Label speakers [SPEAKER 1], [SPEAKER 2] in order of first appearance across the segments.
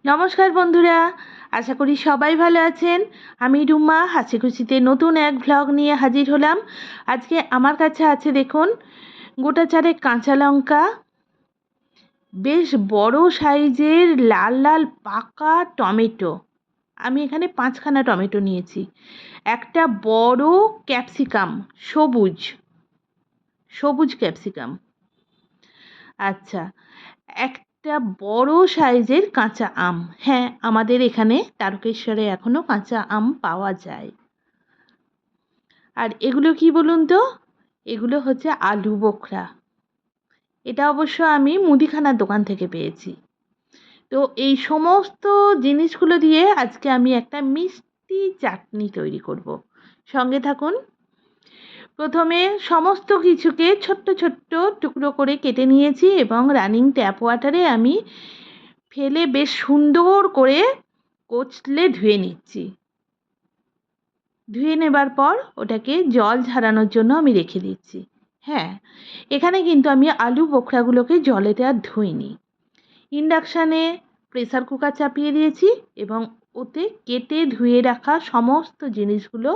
[SPEAKER 1] নমস্কার বন্ধুরা, আশা করি সবাই ভালো আছেন। আমি রুমা হাসি খুশিতে নতুন এক ভ্লগ নিয়ে হাজির হলাম। আজকে আমার কাছে আছে দেখুন গোটা চারেক কাঁচা লঙ্কা, বেশ বড় সাইজের লাল লাল পাকা টমেটো। আমি এখানে 5খানা টমেটো নিয়েছি, একটা বড় ক্যাপসিকাম, সবুজ সবুজ ক্যাপসিকাম, আচ্ছা, একটা বড় সাইজের কাঁচা আম। হ্যাঁ, আমাদের এখানে তারকেশ্বরে এখনো কাঁচা আম পাওয়া যায়। আর এগুলো কি বলুন তো, এগুলো হচ্ছে আলু বোখরা। এটা অবশ্য আমি মুদিখানার দোকান থেকে পেয়েছি। তো এই সমস্ত জিনিসগুলো দিয়ে আজকে আমি একটা মিষ্টি চাটনি তৈরি করব। সঙ্গে থাকুন। প্রথমে সমস্ত কিছুকে ছোট্ট ছোট্ট টুকরো করে কেটে নিয়েছি এবং রানিং ট্যাপ ওয়াটারে আমি ফেলে বেশ সুন্দর করে কচলে ধুয়ে নিচ্ছি। ধুয়ে নেবার পর ওটাকে জল ঝরানোর জন্য আমি রেখে দিচ্ছি। হ্যাঁ, এখানে কিন্তু আমি আলু বোখরাগুলোকে জলেতে আর ধুইনি। ইন্ডাকশানে প্রেসার কুকার চাপিয়ে দিয়েছি এবং ওতে কেটে ধুয়ে রাখা সমস্ত জিনিসগুলো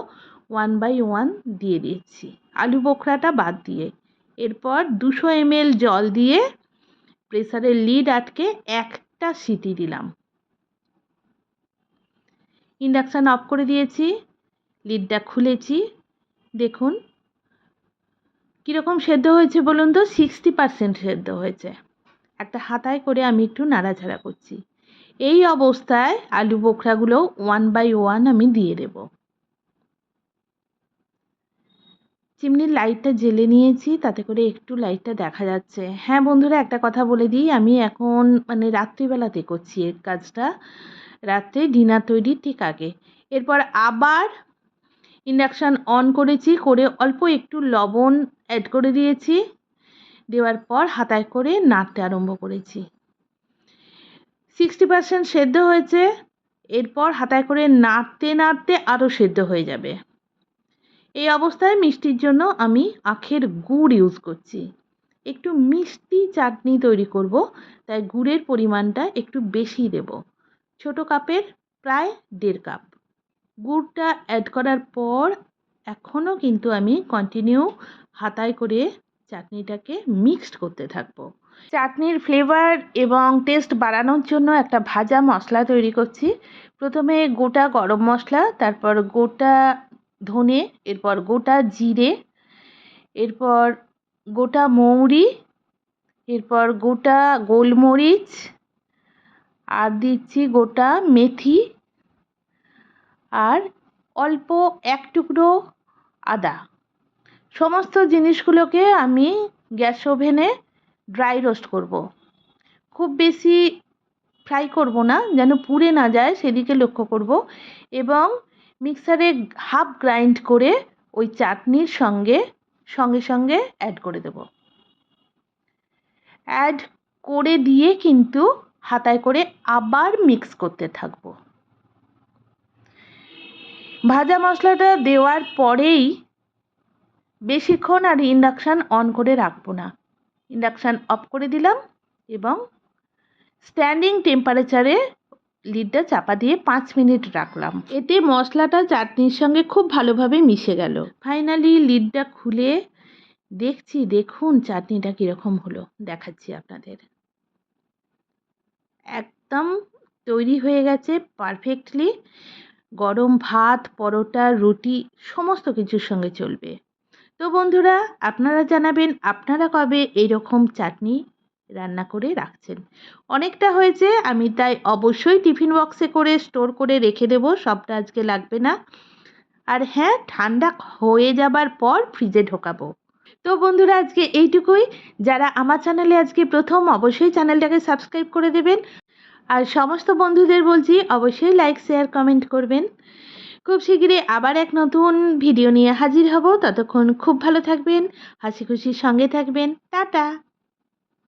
[SPEAKER 1] 1 বাই 1 দিয়ে দিচ্ছি, আলু বোখরাটা বাদ দিয়ে। এরপর 200 ml জল দিয়ে প্রেসারের লিড আটকে একটা সিটি দিলাম। ইন্ডাকশান অফ করে দিয়েছি, লিডটা খুলেছি। দেখুন কীরকম সেদ্ধ হয়েছে বলুন তো, 60% সেদ্ধ হয়েছে। একটা হাতায় করে আমি একটু নাড়াচাড়া করছি। এই অবস্থায় আলু বোখরাগুলো 1 বাই 1 আমি দিয়ে দেব। চিমনির লাইটটা জ্বেলে নিয়েছি, তাতে করে একটু লাইটটা দেখা যাচ্ছে। হ্যাঁ বন্ধুরা, একটা কথা বলে দিই, আমি এখন রাত্রিবেলাতে করছি এই কাজটা, রাত্রে ডিনার তৈরির ঠিক আগে। এরপর আবার ইন্ডাকশান অন করেছি, করে অল্প একটু লবণ অ্যাড করে দিয়েছি। দেওয়ার পর হাতায় করে নাড়তে আরম্ভ করেছি। 60% সেদ্ধ হয়েছে, এরপর হাতায় করে নাড়তে নাড়তে আরও সেদ্ধ হয়ে যাবে। এই অবস্থায় মিষ্টির জন্য আমি আখের গুড় ইউজ করছি। একটু মিষ্টি চাটনি তৈরি করব, তাই গুড়ের পরিমাণটা একটু বেশি দেব। ছোট কাপের প্রায় 1.5 কাপ। গুড়টা অ্যাড করার পর এখনও কিন্তু আমি কন্টিনিউ হাতায় করে চাটনিটাকে মিক্সড করতে থাকবো। চাটনির ফ্লেভার এবং টেস্ট বাড়ানোর জন্য একটা ভাজা মশলা তৈরি করছি। প্রথমে গোটা গরম মশলা, তারপর গোটা ধনে, এরপর গোটা জিরে, এরপর গোটা মৌরি, এরপর গোটা গোলমরিচ, আর দিচ্ছি গোটা মেথি, আর অল্প এক টুকরো আদা। সমস্ত জিনিসগুলোকে আমি গ্যাস ওভেনে ড্রাই রোস্ট করব। খুব বেশি ফ্রাই করব না, যেন পুড়ে না যায় সেদিকে লক্ষ্য করব। এবং মিক্সারে হাফ গ্রাইন্ড করে ওই চাটনির সঙ্গে সঙ্গে অ্যাড করে দেব। অ্যাড করে দিয়ে কিন্তু হাতায় করে আবার মিক্স করতে থাকব। ভাজা মশলাটা দেওয়ার পরেই বেশিক্ষণ আর ইন্ডাকশান অন করে রাখবো না। ইন্ডাকশান অফ করে দিলাম এবং স্ট্যান্ডিং টেম্পারেচারে লিডটা চাপা দিয়ে 5 মিনিট রাখলাম। এতে মশলাটা চাটনির সঙ্গে খুব ভালোভাবে মিশে গেল। ফাইনালি লিডটা খুলে দেখছি, দেখুন চাটনিটা কীরকম হলো, দেখাচ্ছি আপনাদের। একদম তৈরি হয়ে গেছে পারফেক্টলি। গরম ভাত, পরোটা, রুটি সমস্ত কিছুর সঙ্গে চলবে। তো বন্ধুরা, আপনারা জানাবেন আপনারা কবে এইরকম চাটনি রান্না করে রাখছেন। অনেকটা হয়েছে, আমি তাই অবশ্যই টিফিন বক্সে করে স্টোর করে রেখে দেব, সবটা আজকে লাগবে না। আর হ্যাঁ, ঠান্ডা হয়ে যাবার পর ফ্রিজে ঢোকাবো। তো বন্ধুরা, আজকে এইটুকুই। যারা আমার চ্যানেলে আজকে প্রথম, অবশ্যই চ্যানেলটাকে সাবস্ক্রাইব করে দেবেন। আর সমস্ত বন্ধুদের বলছি অবশ্যই লাইক, শেয়ার, কমেন্ট করবেন। খুব শিগগিরই আবার এক নতুন ভিডিও নিয়ে হাজির হব। ততক্ষণ খুব ভালো থাকবেন, হাসি খুশির সঙ্গে থাকবেন। টাটা।